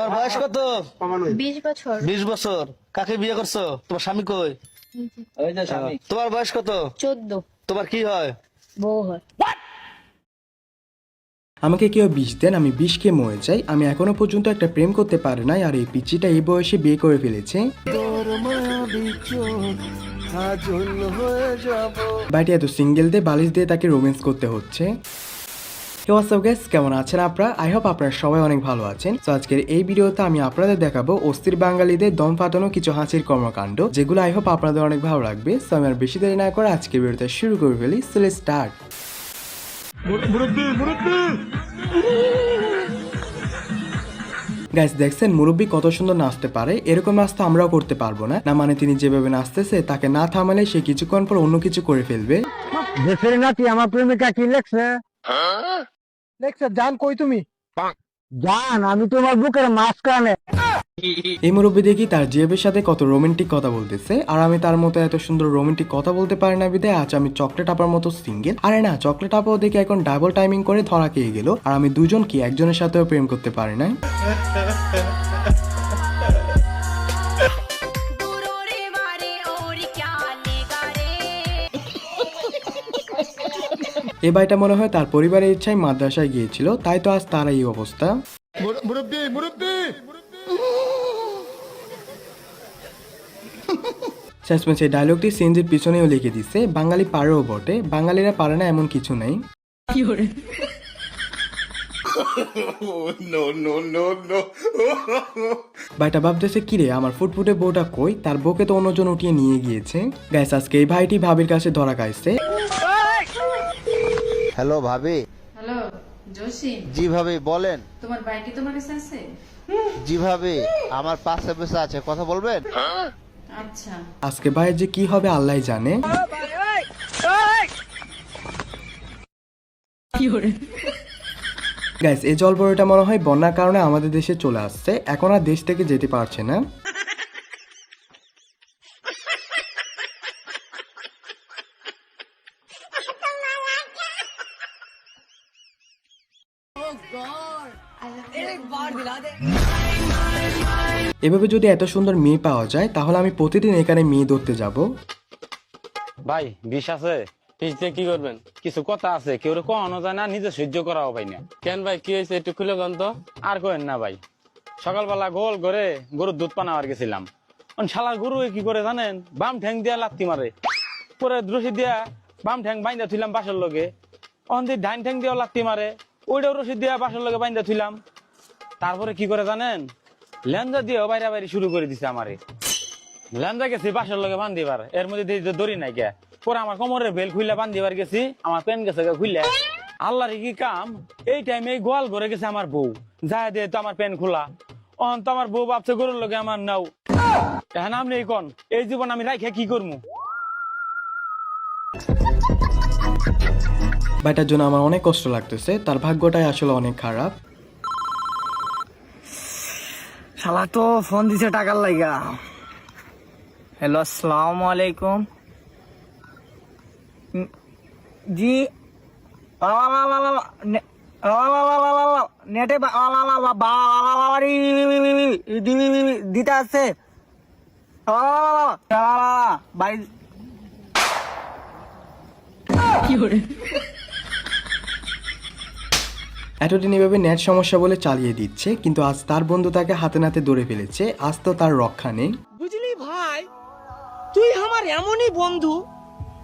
তোমার বয়স কত? 20 বছর। 20 বছর। কাকে বিয়ে করছো? তোমার স্বামী কই? ওই যে স্বামী। তোমার বয়স কত? 14। তোমার কি হয়? বউ হয়। আমাকে কেউ বিষ দেন, আমি বিষকে মরে যাই। আমি এখনো পর্যন্ত একটা প্রেম করতে পারি নাই, আর এই পিচ্চিটা এই বয়সে বিয়ে করে ফেলেছে। বাড়িতে এত সিঙ্গেলদের বালিশ দিয়ে তাকে রোম্যান্স করতে হচ্ছে। কেমন আছেন আপনারা? আই হোপ আপনারা সবাই অনেক ভালো আছেন। তো আজকের এই ভিডিওতে আমি আপনাদের দেখাবো অস্থির বাঙালিদের দম ফাটানো কিছু হাসির কর্মকাণ্ড, যেগুলো আই হোপ আপনাদের অনেক ভালো লাগবে। তো আমি আর বেশি দেরি না করে আজকের ভিডিওটা শুরু করে ফেলি। So let's start. গাইস, দেখছেন মুরব্বী কত সুন্দর নাচতে পারে? এরকম নাচ তো আমরাও করতে পারবো না। না মানে তিনি যেভাবে নাচতেছে তাকে না থামালে সে কিছুক্ষণ পর অন্য কিছু করে ফেলবে। দেশের নাতি আমার প্রেমিকা কি লেখছে? লেখছে জান কই তুমি? জান আমি তোমার বুকের মাঝখানে। এই মুরব্বী দেখি তার জিএবের সাথে কত রোমান্টিক কথা বলতেছে, আর আমি তার মতো এত সুন্দর রোমান্টিক কথা বলতে পারি না বিধায় আজ আমি চকলেট আপার মতো সিঙ্গেল। আরে না, চকলেট আপাও দেখে এখন ডাবল টাইমিং করে ধরা খেয়ে গেল, আর আমি দুজন কি একজনের সাথেও প্রেম করতে পারি না। এই ভাইটা মনে হয় তার পরিবারের ইচ্ছায় মাদ্রাসায় গিয়েছিল, তাই তো আজ তার এই অবস্থা। শেষমেশ এই ডায়লগটি সিএনজির পিছনেও লিখে দিচ্ছে, বাঙালি পারেও বটে, বাঙালিরা পারে না এমন কিছু নাই। ভাইটা ভাবতেছে কিরে আমার ফুটফুটে বউটা কই, তার বউকে তো অন্যজন উঠিয়ে নিয়ে গিয়েছে। গাইস, আজকে এই ভাইটি ভাবির কাছে ধরা খাইছে। হ্যালো ভাবি। হ্যালো জসিম, জি ভাবি বলেন। তোমার বাইটি তোমার কাছে আছে? জি ভাবি আমার পাশে বসে আছে, কথা বলবেন? আচ্ছা। আজকে ভাইয়ের যে কি হবে আল্লাহ জানে। গাইস, এই জলবড়টা মনে হয় বন্যার কারণে আমাদের দেশে চলে আসছে, এখন আর দেশ থেকে যেতে পারছে না। এভাবে যদি এত সুন্দর মেয়ে পাওয়া যায় তাহলে আমি প্রতিদিন এখানে মেয়ে ধরতে যাব। ভাই বিষ আছে? বিষ দিয়ে কি করবেন? কিছু কথা আছে, কেউ কখনো যায় না, নিজে সহ্য করাও ভাই না। কেন ভাই কি হয়েছে একটু খুলে কন তো। আর করেন না ভাই, সকালবেলা গোল করে গরুর দুধ পান আর গেছিলাম। শালার গরু কি করে জানেন? বাম ঠ্যাং দিয়া লাত্তি মারে, পরে রশি দিয়া বাম ঠ্যাং বাইন্দা থুইলাম বাসের লগে, অন্দি ডাইন ঠ্যাং দিয়েও লাত্তি মারে, ওইটাও রশি দিয়া বাসের লগে বাইন্দা থুইলাম। তারপরে কি করে জানেন? লেঞ্জা দিয়েও বাইরে বাইরে শুরু করে দিছে আমারে। লেঞ্জা গেছি বাসের লগে বান্ধিবার, এর মধ্যে দড়ি নাই কে, পরে আমার কোমরের বেল খুইলা বান্ধিবার গেছি, আমার প্যান্ট গেছে খুইলে। আল্লাহর কি কাম, এই টাইমে গোয়াল ঘরে গেছে আমার বউ, যায় দিয়ে তো আমার প্যান্ট খোলা। অন তো আমার বউ ভাবছে গরুর লগে আমার নাও। এখন আপনি কোন এই জীবন আমি রাইখে কি করবো? ভাইটার জন্য আমার অনেক কষ্ট লাগতেছে, তার ভাগ্যটাই আসলে অনেক খারাপ। শালা তো ফোন দিছে টাকার লাইগা। হ্যালো আসসালামু আলাইকুম। জি নেটে দিতে আছে ভাই। এতদিন এভাবে নেট সমস্যা বলে চালিয়ে দিচ্ছে, কিন্তু আজ তার বন্ধু তাকে হাতে নাতে ধরে ফেলেছে, আজ তো তার রক্ষা নেই। বুঝলি ভাই, তুই আমার এমনই বন্ধু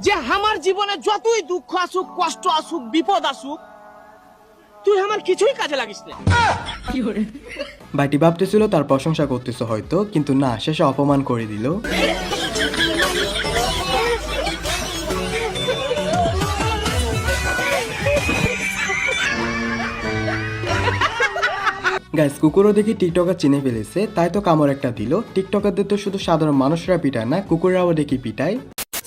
যে আমার জীবনে যতই দুঃখ আসুক, কষ্ট আসুক, বিপদ আসুক, তুই আমার কিছুই কাজে লাগিস না। ভাইটি ভাবতেছিল তার প্রশংসা করতেছে হয়তো, কিন্তু না, শেষে অপমান করে দিল। গাইস, কুকুরও দেখি টিকটকার চিনে ফেলেছে, তাই তো কামড় একটা দিল। টিকটকারদের তো শুধু সাধারণ মানুষরা পিটায় না, কুকুররাও দেখি পিটায়।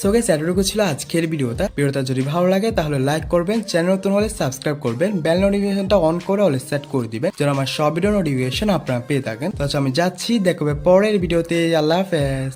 সো গাইস, এতটুকু ছিল আজকের ভিডিওটা যদি ভালো লাগে তাহলে লাইক করবেন, চ্যানেল নতুন হলে সাবস্ক্রাইব করবেন, বেল নোটিফিকেশনটা অন করে হলে সেট করে দিবেন যেন আমার সব ভিডিও নোটিফিকেশন আপনারা পেয়ে থাকেন। তো আমি যাচ্ছি, দেখবে পরের ভিডিওতে। আল্লাহ হাফেজ।